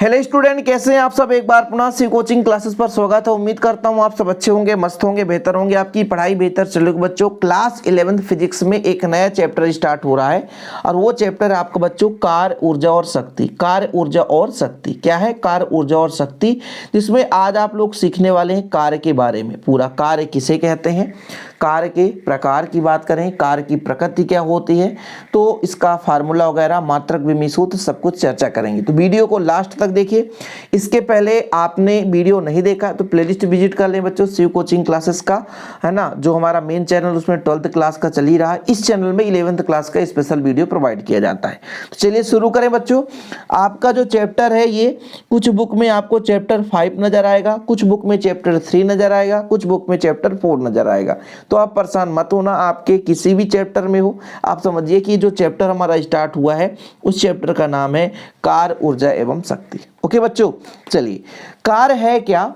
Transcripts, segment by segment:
Hello student, कैसे हैं आप सब। एक बार पुनः से कोचिंग क्लासेस पर स्वागत है। उम्मीद करता हूं आप सब अच्छे होंगे, मस्त होंगे, बेहतर होंगे, आपकी पढ़ाई बेहतर चलेगी। बच्चों, क्लास 11th फिजिक्स में एक नया चैप्टर स्टार्ट हो रहा है और वो चैप्टर है आपका बच्चों कार्य, ऊर्जा और शक्ति। कार्य, ऊर्जा और शक्ति क्या है? कार्य, ऊर्जा और शक्ति, जिसमें आज आप लोग सीखने वाले हैं कार्य के बारे में। पूरा कार्य किसे कहते हैं, कार्य के प्रकार की बात करें, कार्य की प्रकृति क्या होती है, तो इसका फार्मूला वगैरह, मात्रक, विमीय सूत्र, सब कुछ चर्चा करेंगे। तो वीडियो को लास्ट तक देखिए। इसके पहले आपने वीडियो नहीं देखा तो प्लेलिस्ट विजिट कर लें बच्चों, शिव कोचिंग क्लासेस का, है ना, जो हमारा मेन चैनल उसमें 12th क्लास का चल ही रहा है। इस चैनल में 11th क्लास का स्पेशल वीडियो प्रोवाइड किया जाता है। तो चलिए शुरू करें बच्चों। आपका जो चैप्टर है ये कुछ बुक में आपको चैप्टर 5 नजर आएगा, कुछ बुक में चैप्टर 3 नजर आएगा, कुछ बुक में चैप्टर 4 नजर आएगा। तो आप परेशान मत होना, आपके किसी भी चैप्टर में हो। आप समझिए कि जो चैप्टर हमारा स्टार्ट हुआ है उस चैप्टर का नाम है कार्य, ऊर्जा एवं शक्ति। ओके बच्चों, चलिए कार्य है क्या।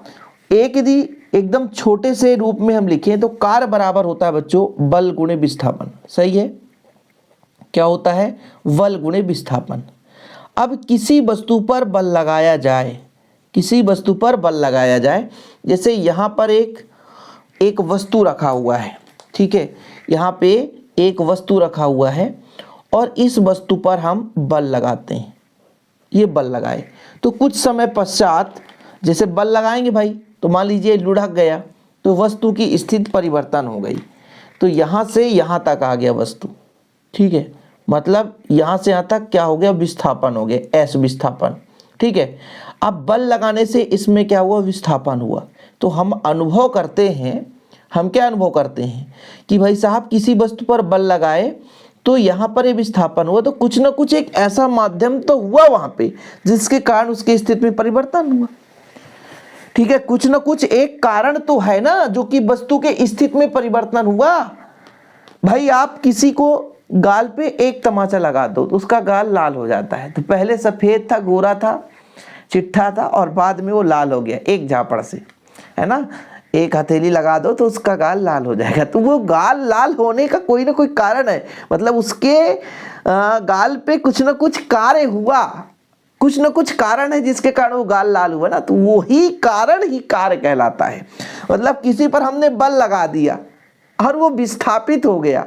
एक यदि एकदम छोटे से रूप में हम लिखें तो कार्य बराबर होता है बच्चों बल गुणे विस्थापन। सही है, क्या होता है? बल गुणे विस्थापन। अब किसी वस्तु पर बल लगाया जाए, किसी वस्तु पर बल लगाया जाए, जैसे यहाँ पर एक वस्तु रखा हुआ है, ठीक है, यहाँ पे एक वस्तु रखा हुआ है और इस वस्तु पर हम बल लगाते हैं। ये बल लगाए तो कुछ समय पश्चात जैसे बल लगाएंगे भाई, तो मान लीजिए लुढ़क गया तो वस्तु की स्थिति परिवर्तन हो गई। तो यहाँ से यहाँ तक आ गया वस्तु, ठीक है, मतलब यहाँ से यहाँ तक क्या हो गया? विस्थापन हो गया, एस विस्थापन, ठीक है। अब बल लगाने से इसमें क्या हुआ? विस्थापन हुआ। तो हम अनुभव करते हैं, हम क्या अनुभव करते हैं कि भाई साहब किसी वस्तु पर बल लगाए तो यहाँ पर ये विस्थापन हुआ, तो कुछ ना कुछ एक ऐसा माध्यम तो हुआ वहां पे जिसके कारण उसकी स्थिति में परिवर्तन हुआ, ठीक है। कुछ ना कुछ एक कारण तो है ना जो कि वस्तु के स्थिति में परिवर्तन हुआ। भाई आप किसी को गाल पे एक तमाचा लगा दो तो उसका गाल लाल हो जाता है। तो पहले सफेद था, गोरा था, चिट्ठा था और बाद में वो लाल हो गया एक झापड़ से, है ना। एक हथेली लगा दो तो उसका गाल लाल हो जाएगा। तो वो गाल लाल होने का कोई ना कोई कारण है, मतलब उसके गाल पे कुछ ना कुछ कार्य हुआ, कुछ ना कुछ कारण है जिसके कारण वो गाल लाल हुआ ना। तो वही कारण ही कार्य कहलाता है। मतलब किसी पर हमने बल लगा दिया और वो विस्थापित हो गया,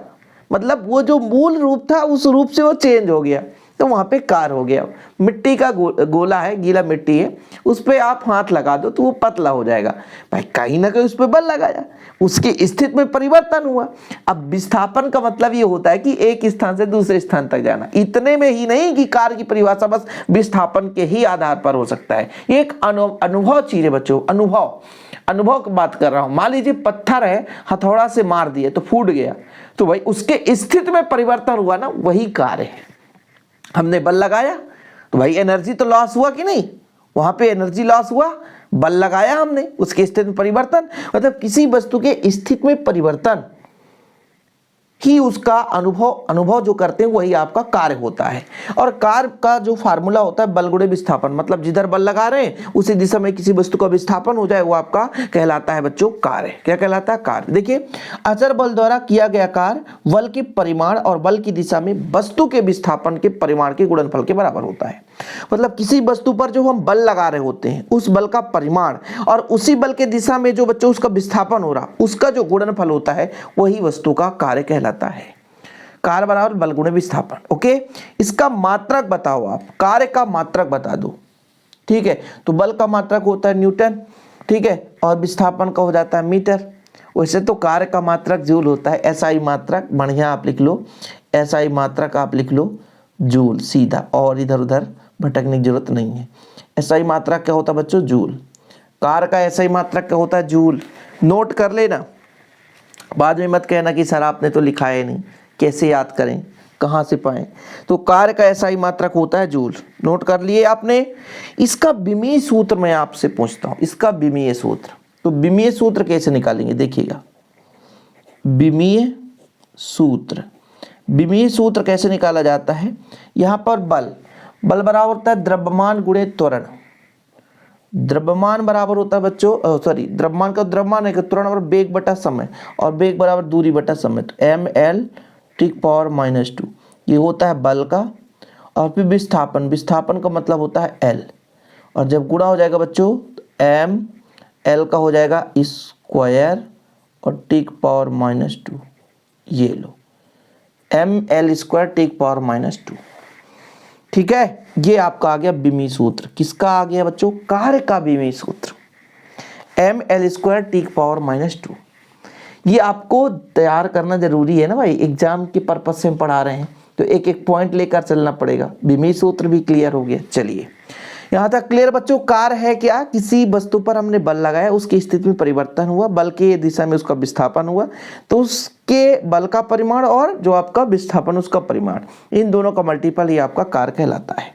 मतलब वो जो मूल रूप था उस रूप से वो चेंज हो गया, तो वहां पे कार्य हो गया। मिट्टी का गोला है, गीला मिट्टी है, उस पर आप हाथ लगा दो तो वो पतला हो जाएगा। भाई कहीं ना कहीं उस पर बल लगाया, उसकी स्थिति में परिवर्तन हुआ। अब विस्थापन का मतलब ये होता है कि एक स्थान से दूसरे स्थान तक जाना। इतने में ही नहीं कि कार्य की परिभाषा बस विस्थापन के ही आधार पर हो सकता है। ये एक अनुभव चीज है बच्चों, अनुभव की बात कर रहा हूं। मान लीजिए पत्थर है, हथौड़ा से मार दिए तो फूट गया, तो भाई उसके स्थिति में परिवर्तन हुआ ना, वही कार्य है। हमने बल लगाया तो भाई एनर्जी तो लॉस हुआ कि नहीं, वहां पे एनर्जी लॉस हुआ, बल लगाया हमने, उसके स्थिति में परिवर्तन। मतलब किसी वस्तु के स्थिति में परिवर्तन ही उसका अनुभव जो करते हैं वही आपका कार्य होता है। और कार्य का जो फार्मूला होता है बल गुणे विस्थापन, मतलब जिधर बल लगा रहे हैं उसी दिशा में किसी वस्तु का विस्थापन हो जाए वो आपका कहलाता है बच्चों कार्य। क्या कहलाता है? कार्य। देखिए, अचर बल द्वारा किया गया कार्य बल के परिमाण और बल की दिशा में वस्तु के विस्थापन के परिमाण के गुणनफल के बराबर होता है। मतलब किसी वस्तु पर जो हम बल लगा रहे होते हैं उस बल का परिमाण और उसी बल के दिशा में जो बच्चों उसका विस्थापन हो रहा, उसका जो गुणनफल होता है वही वस्तु का कार्य कहलाता है। कार्य बराबर बल गुणे विस्थापन। ओके, इसका मात्रक बताओ आप, कार्य का मात्रक बता दो, ठीक है। तो बल का मात्रक होता है न्यूटन, ठीक है, और विस्थापन का हो जाता है मीटर। वैसे तो कार्य का मात्रक जूल होता है, एसआई मात्रक बढ़िया आप लिख लो, एसआई मात्रक आप लिख लो जूल सीधा, और इधर उधर भटकने की जरूरत नहीं है। एसआई मात्रक क्या होता है बच्चों? जूल। कार्य का एसआई मात्रक क्या होता है? जूल। नोट कर लेना, बाद में मत कहना कि सर आपने तो लिखा है नहीं, कैसे याद करें, कहाँ से पाएं। तो कार्य का एसआई मात्रक होता है जूल। नोट कर लिए आपने। इसका विमीय सूत्र मैं आपसे पूछता हूं, इसका विमीय सूत्र, तो विमीय सूत्र कैसे निकालेंगे देखिएगा। विमीय सूत्र, विमीय सूत्र कैसे निकाला जाता है? यहां पर बल बराबर होता है द्रव्यमान गुणे त्वरण। द्रव्यमान बराबर होता है बच्चों, द्रव्यमान का द्रव्यमान है, त्वरण बराबर वेग बटा समय, और वेग बराबर दूरी बटा समय, तो ml⁻², ये होता है बल का। और फिर विस्थापन का मतलब होता है L, और जब गुणा हो जाएगा बच्चों तो एम एल का हो जाएगा स्क्वायर और टी की पावर -2। ये लो एम एल स्क्वायर टी की पावर -2। ठीक है, ये आपका आ गया विमीय सूत्र। किसका आ गया बच्चों? कार्य का विमीय सूत्र, एम एल स्क्वायर टी की पावर -2। ये आपको तैयार करना जरूरी है ना भाई, एग्जाम के पर्पज से हम पढ़ा रहे हैं तो एक एक पॉइंट लेकर चलना पड़ेगा। विमीय सूत्र भी क्लियर हो गया। चलिए यहाँ तक क्लियर बच्चों। कार्य है क्या? किसी वस्तु पर हमने बल लगाया, उसकी स्थिति में परिवर्तन हुआ, बल के दिशा में उसका विस्थापन हुआ, तो उसके बल का परिमाण और जो आपका विस्थापन उसका परिमाण, इन दोनों का मल्टीपल ही आपका कार्य कहलाता है।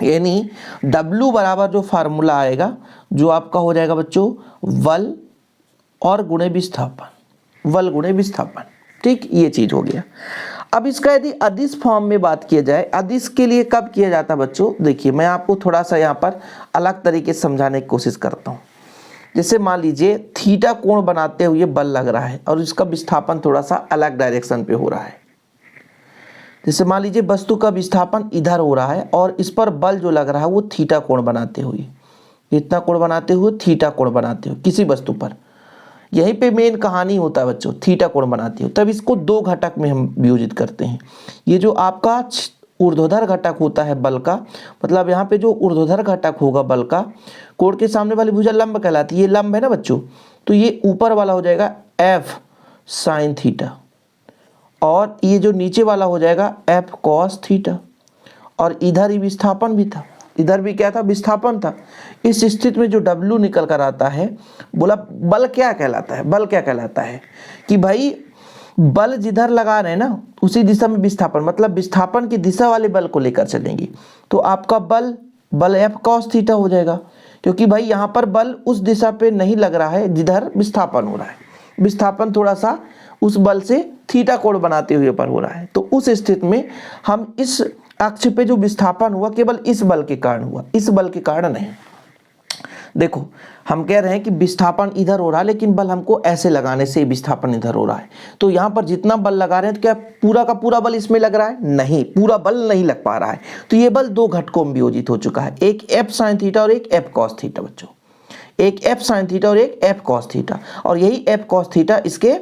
यानी W बराबर जो फार्मूला आएगा जो आपका हो जाएगा बच्चों बल और गुणे विस्थापन, बल गुणे विस्थापन। ठीक, ये चीज हो गया। अब इसका यदि अदिश फॉर्म में बात किया जाए, अदिश के लिए कब किया जाता है बच्चों? देखिए मैं आपको थोड़ा सा यहाँ पर अलग तरीके से समझाने की कोशिश करता हूँ। जैसे मान लीजिए थीटा कोण बनाते हुए बल लग रहा है और इसका विस्थापन थोड़ा सा अलग डायरेक्शन पे हो रहा है। जैसे मान लीजिए वस्तु का विस्थापन इधर हो रहा है और इस पर बल जो लग रहा है वो थीटा कोण बनाते हुए, इतना कोण बनाते हुए, थीटा कोण बनाते हुए किसी वस्तु पर। यहीं पे मेन कहानी होता है बच्चों, थीटा कोण बनाती हो। तब इसको दो घटक में हम वियोजित करते हैं। ये जो आपका ऊर्ध्वाधर घटक होता है बल का, मतलब यहाँ पे जो ऊर्ध्वाधर घटक होगा बल का, कोण के सामने वाली भुजा लंब कहलाती है। ये लंब है ना बच्चों, तो ये ऊपर वाला हो जाएगा एफ साइन थीटा और ये जो नीचे वाला हो जाएगा एफ कॉस थीटा। और इधर ही विस्थापन भी था, इधर भी क्या था? विस्थापन था। इस स्थिति में जो W निकल कर आता है, बोला बल क्या कहलाता है? बल क्या कहलाता है कि भाई बल जिधर लगा रहे हैं ना उसी दिशा में विस्थापन, मतलब विस्थापन की दिशा वाले बल को लेकर चलेंगे तो आपका बल एफ कॉस थीटा हो जाएगा। क्योंकि भाई यहाँ पर बल उस दिशा पे नहीं लग रहा है जिधर विस्थापन हो रहा है, विस्थापन थोड़ा सा उस बल से थीटा कोण बनाते हुए पर हो रहा है। तो उस स्थिति में हम इस अक्ष पे जो विस्थापन हुआ केवल इस बल के कारण हुआ, इस बल के कारण नहीं। देखो हम कह रहे हैं कि विस्थापन इधर हो रहा है लेकिन बल हमको ऐसे लगाने से विस्थापन इधर हो रहा है। तो यहाँ पर जितना बल लगा रहे हैं तो क्या पूरा का पूरा बल इसमें लग रहा है? नहीं, पूरा बल नहीं लग पा रहा है। तो ये बल दो घटकों में वियोजित हो चुका है, एक एफ साइन थीटा और एक एफ कॉस थीटा बच्चों, एक एफ साइन थीटा और एक एफ कॉस थीटा। और यही एफ कॉस थीटा इसके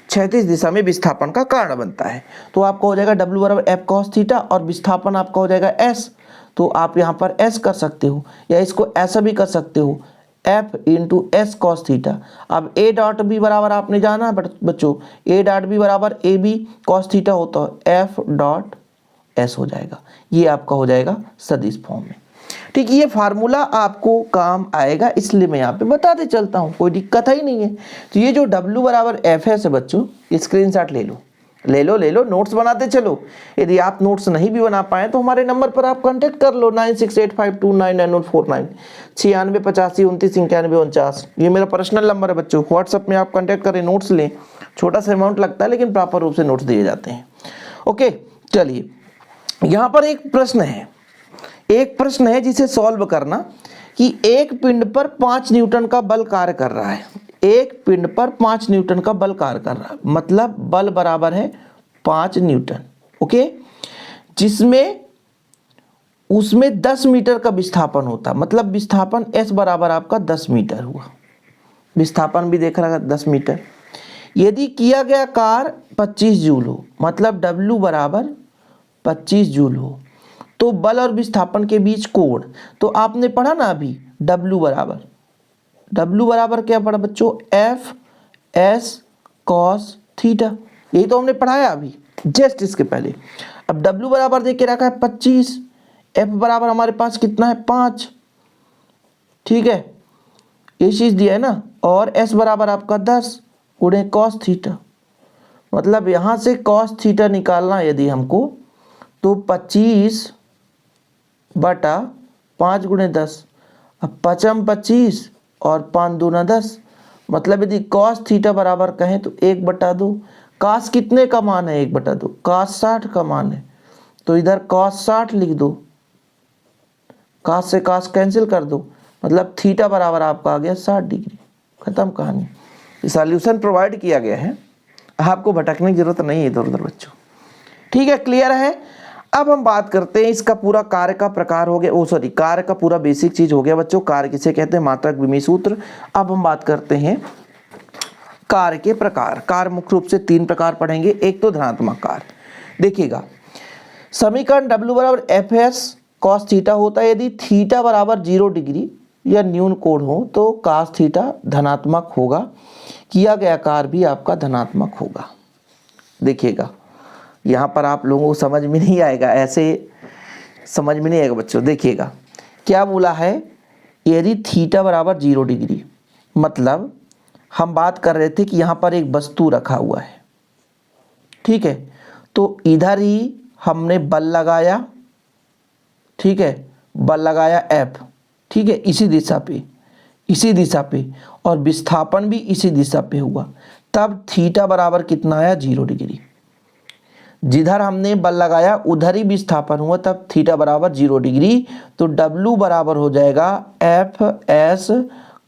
क्षैतिज दिशा में विस्थापन का कारण बनता है। तो आपका हो जाएगा W बराबर एफ कॉस थीटा और विस्थापन आपका हो जाएगा S। तो आप यहाँ पर S कर सकते हो या इसको ऐसा भी कर सकते हो F into S cos theta. अब A डॉट B बराबर आपने जाना बच्चों, A डॉट B बराबर AB कॉस थीटा होता है, F डॉट S हो जाएगा। ये आपका हो जाएगा सदिश फॉर्म में। ठीक, ये फार्मूला आपको काम आएगा इसलिए मैं यहाँ पे बताते चलता हूँ, कोई दिक्कत ही नहीं है। तो ये जो W बराबर एफ है से बच्चों स्क्रीनशॉट ले लो, नोट्स बनाते चलो। यदि आप नोट्स नहीं भी बना पाए तो हमारे नंबर पर आप कांटेक्ट कर लो 9685299049 9685292949। ये मेरा पर्सनल नंबर है बच्चों, व्हाट्सएप में आप कांटेक्ट करें, नोट्स लें। छोटा सा अमाउंट लगता है लेकिन प्रॉपर रूप से नोट्स दिए जाते हैं। ओके चलिए, यहाँ पर एक प्रश्न है जिसे सॉल्व करना कि एक पिंड पर 5 न्यूटन का बल कार्य कर रहा है, एक पिंड पर 5 न्यूटन का बल कार्य कर रहा है, मतलब बल बराबर है 5 न्यूटन। ओके, जिसमें उसमें 10 मीटर का विस्थापन होता, मतलब विस्थापन S बराबर आपका 10 मीटर हुआ, विस्थापन भी देख रहा है 10 मीटर। यदि किया गया कार्य 25 जूल हो, मतलब W बराबर 25 जूल हो, तो बल और विस्थापन के बीच कोण, तो आपने पढ़ा ना अभी W बराबर क्या पढ़ा बच्चों? एफ एस कॉस थीटा, यही तो हमने पढ़ाया अभी जस्ट इसके पहले। अब W बराबर देख के रखा है 25, F बराबर हमारे पास कितना है 5, ठीक है ये चीज दिया है ना, और S बराबर आपका 10 गुणे कॉस थीटा, मतलब यहां से कॉस थीटा निकालना यदि हमको तो 25 बटा 5 गुणे 10, अब 5 25 और 5 दूना 10, मतलब यदि कॉस थीटा बराबर कहें तो 1/2। कास कितने का मान है? 1/2। कास 60 का मान है तो इधर कॉस 60 लिख दो, कास से कास कैंसिल कर दो, मतलब थीटा बराबर आपका आ गया 60 डिग्री। खत्म कहानी। सॉल्यूशन प्रोवाइड किया गया है, आपको भटकने की जरूरत नहीं है इधर उधर बच्चों। ठीक है, क्लियर है। अब हम बात करते हैं इसका पूरा कार्य का प्रकार हो गया, कार्य का पूरा बेसिक चीज हो गया बच्चों। कार्य किसे कहते हैं? मात्रक विमी सूत्र। अब हम बात करते हैं कार्य के प्रकार। कार्य मुख्य रूप से 3 प्रकार पढ़ेंगे। एक तो धनात्मक कार्य। देखिएगा, समीकरण W बराबर एफ एस कॉस थीटा होता है। यदि थीटा बराबर 0 डिग्री या न्यून कोण हो तो कॉस थीटा धनात्मक होगा, किया गया कार्य भी आपका धनात्मक होगा। देखिएगा, यहाँ पर आप लोगों को समझ में नहीं आएगा, ऐसे समझ में नहीं आएगा बच्चों। देखिएगा क्या बोला है, यदि थीटा बराबर 0 डिग्री, मतलब हम बात कर रहे थे कि यहाँ पर एक वस्तु रखा हुआ है, ठीक है, तो इधर ही हमने बल लगाया, ठीक है, बल लगाया F, ठीक है, इसी दिशा पे, और विस्थापन भी इसी दिशा पे हुआ, तब थीटा बराबर कितना आया? 0 डिग्री। जिधर हमने बल लगाया उधर ही विस्थापन हुआ, तब थीटा बराबर 0 डिग्री। तो W बराबर हो जाएगा एफ एस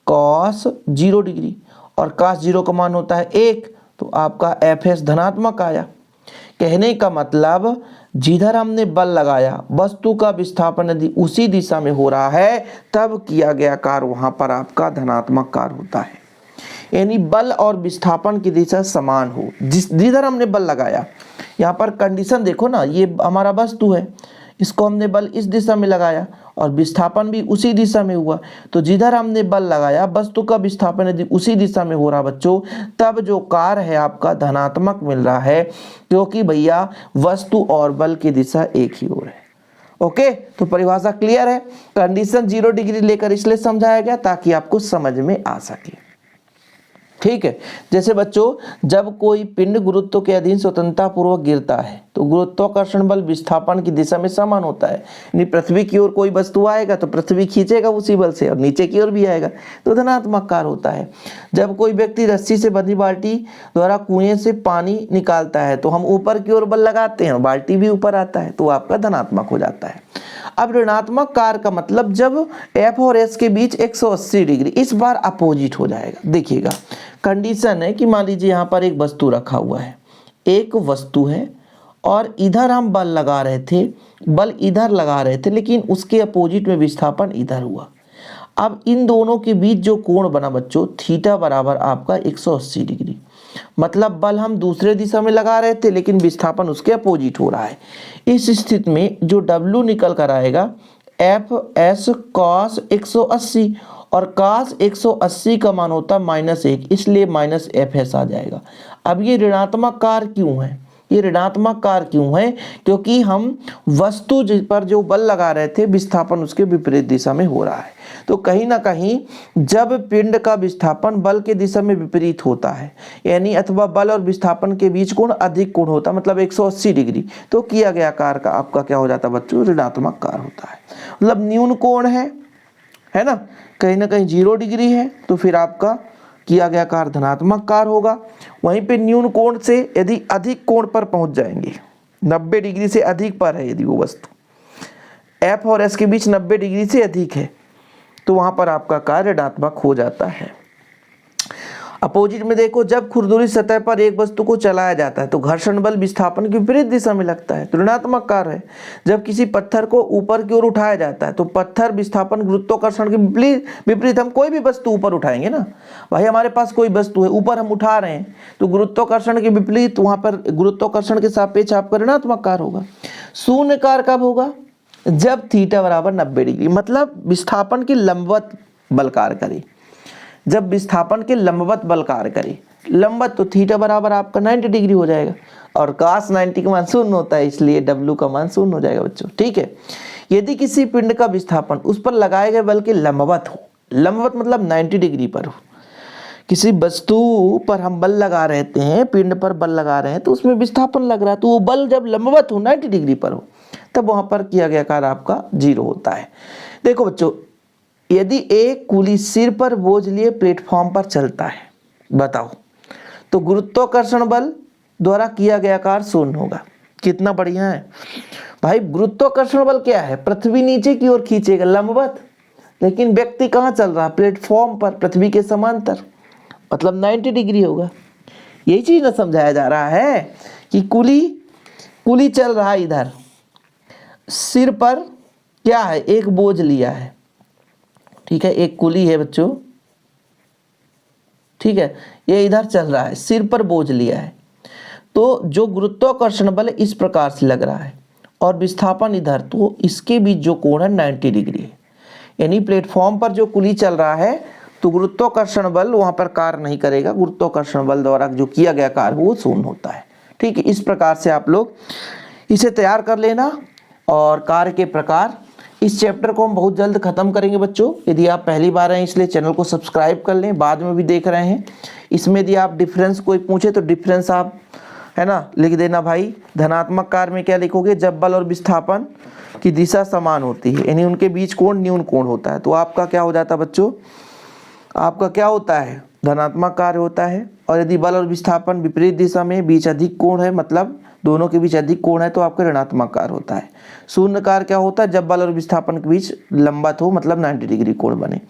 कॉस 0 डिग्री, और कॉस 0 का मान होता है 1, तो आपका एफ एस धनात्मक आया। कहने का मतलब जिधर हमने बल लगाया वस्तु का विस्थापन यदि उसी दिशा में हो रहा है तब किया गया कार्य वहां पर आपका धनात्मक कार्य होता है। यानी बल और विस्थापन की दिशा समान हो, जिधर हमने बल लगाया। यहाँ पर कंडीशन देखो ना, ये हमारा वस्तु है, इसको हमने बल इस दिशा में लगाया और विस्थापन भी उसी दिशा में हुआ, तो जिधर हमने बल लगाया वस्तु का विस्थापन यदि उसी दिशा में हो रहा बच्चों, तब जो कार्य है आपका धनात्मक मिल रहा है, क्योंकि भैया वस्तु और बल की दिशा एक ही ओर है। ओके, तो परिभाषा क्लियर है। कंडीशन 0 डिग्री लेकर इसलिए समझाया गया ताकि आपको समझ में आ सके, ठीक है। जैसे बच्चों, जब कोई पिंड गुरुत्व के अधीन स्वतंत्रता पूर्वक गिरता है तो गुरुत्वाकर्षण बल विस्थापन की दिशा में समान होता है। यानी पृथ्वी की ओर कोई वस्तु आएगा तो पृथ्वी खींचेगा उसी बल से, और नीचे की ओर भी आएगा तो धनात्मक कार्य होता है। जब कोई व्यक्ति रस्सी से बंधी बाल्टी द्वारा कुएं से पानी निकालता है तो हम ऊपर की ओर बल लगाते हैं, बाल्टी भी ऊपर आता है, तो आपका धनात्मक हो जाता है। अब ऋणात्मक कार्य का मतलब जब F और S के बीच 180 डिग्री, इस बार अपोजिट हो जाएगा। देखिएगा, कंडीशन है कि मान लीजिए यहाँ पर एक वस्तु रखा हुआ है, एक वस्तु है और इधर हम बल लगा रहे थे, बल इधर लगा रहे थे, लेकिन उसके अपोजिट में विस्थापन इधर हुआ। अब इन दोनों के बीच जो कोण बना बच्चों, थीटा बराबर आपका 180 डिग्री, मतलब बल हम दूसरे दिशा में लगा रहे थे लेकिन विस्थापन उसके अपोजिट हो रहा है। इस स्थिति में जो W निकल कर आएगा एफ एस कॉस 180, और कॉस 180 का मान होता है -1, इसलिए माइनस एफ एस आ जाएगा। अब ये ऋणात्मक कार्य क्यों है? ये ऋणात्मक कार्य क्यों है? क्योंकि हम वस्तु पर जो बल लगा रहे थे विस्थापन उसके विपरीत दिशा में हो रहा है। तो कहीं ना कहीं जब पिंड का विस्थापन बल के दिशा में विपरीत होता है, यानी अथवा बल और विस्थापन के बीच कोण अधिक कोण होता है, मतलब 180 डिग्री, तो किया गया कार्य का आपका क्या हो जाता है बच्चों? ऋणात्मक कार्य होता है। मतलब न्यून कोण है ना, कहीं ना कहीं 0 डिग्री है, तो फिर आपका किया गया कार्य धनात्मक कार्य होगा। वहीं पे न्यून कोण से यदि अधिक कोण पर पहुंच जाएंगे, 90 डिग्री से अधिक पर है यदि वो वस्तु, F और S के बीच 90 डिग्री से अधिक है, तो वहां पर आपका कार्य ऋणात्मक हो जाता है। अपोजिट में देखो, जब खुरदुरी सतह पर एक वस्तु को चलाया जाता है तो घर्षण बल विस्थापन की विपरीत दिशा में लगता है, तो ऋणात्मक कार्य है। जब किसी पत्थर को ऊपर की ओर उठाया जाता है तो पत्थर विस्थापन गुरुत्वाकर्षण के विपरीत, हम कोई भी वस्तु ऊपर उठाएंगे ना भाई, हमारे पास कोई वस्तु है ऊपर हम उठा रहे हैं तो गुरुत्वाकर्षण के विपरीत वहां पर गुरुत्वाकर्षण के सापेक्ष आपका ऋणात्मक कार्य होगा। शून्य कार्य कब होगा? जब थीटा बराबर 90 डिग्री, मतलब विस्थापन के लंबवत बल कार्य करे। जब विस्थापन के लंबवत बल कार्य करे, लंबवत, तो थीटा बराबर आपका 90 डिग्री हो जाएगा, और cos 90 का मान 0 होता है, इसलिए W का मान 0 हो जाएगा बच्चों, ठीक है। यदि किसी पिंड का विस्थापन उस पर लगाए गए बल के लंबवत हो, लंबवत मतलब 90 डिग्री पर हो, किसी वस्तु पर हम बल लगा रहते हैं, पिंड पर बल लगा रहे हैं तो उसमें विस्थापन लग रहा है, तो वो बल जब लंबवत हो 90 डिग्री पर हो तब वहां पर किया गया कार्य आपका 0 होता है। देखो बच्चों, यदि एक कुली सिर पर बोझ लिए प्लेटफॉर्म पर चलता है, बताओ, तो गुरुत्वाकर्षण बल द्वारा किया गया कार्य 0 होगा। कितना बढ़िया है भाई। गुरुत्वाकर्षण बल क्या है? पृथ्वी नीचे की ओर खींचेगा, लंबवत, लेकिन व्यक्ति कहाँ चल रहा है? प्लेटफॉर्म पर, पृथ्वी के समांतर, मतलब 90 डिग्री होगा। यही चीज ना समझाया जा रहा है कि कुली चल रहा है इधर, सिर पर क्या है, एक बोझ लिया है, ठीक है, एक कुली है बच्चों, ठीक है, ये इधर चल रहा है, सिर पर बोझ लिया है, तो जो गुरुत्वाकर्षण बल इस प्रकार से लग रहा है और विस्थापन इधर, तो इसके बीच जो कोण है 90 डिग्री है। यानी प्लेटफॉर्म पर जो कुली चल रहा है तो गुरुत्वाकर्षण बल वहां पर कार्य नहीं करेगा, गुरुत्वाकर्षण बल द्वारा जो किया गया कार्य वो शून्य होता है। ठीक है, इस प्रकार से आप लोग इसे तैयार कर लेना। और कार्य के प्रकार, इस चैप्टर को हम बहुत जल्द खत्म करेंगे बच्चों। यदि आप पहली बार हैं इसलिए चैनल को सब्सक्राइब कर लें, बाद में भी देख रहे हैं। इसमें यदि आप डिफरेंस कोई पूछे तो डिफरेंस आप है ना लिख देना भाई। धनात्मक कार्य में क्या लिखोगे, जब बल और विस्थापन की दिशा समान होती है, यानी उनके बीच कोण न्यून कोण होता है, तो आपका क्या हो जाता है बच्चों, आपका क्या होता है, धनात्मक कार्य होता है। और यदि बल और विस्थापन विपरीत दिशा में, बीच अधिक कोण है, मतलब दोनों के बीच अधिक कोण है, तो आपका ऋणात्मक कार्य होता है। शून्य कार्य क्या होता है, जब बल और विस्थापन के बीच लंबवत हो, मतलब 90 डिग्री कोण बने।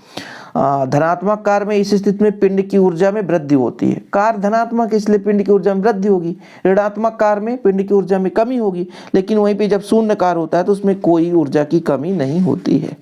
धनात्मक कार्य में इस स्थिति में पिंड की ऊर्जा में वृद्धि होती है, कार्य धनात्मक इसलिए पिंड की ऊर्जा में वृद्धि होगी। ऋणात्मक कार्य में पिंड की ऊर्जा में कमी होगी, लेकिन वहीं पे जब शून्य कार्य होता है तो उसमें कोई ऊर्जा की कमी नहीं होती है।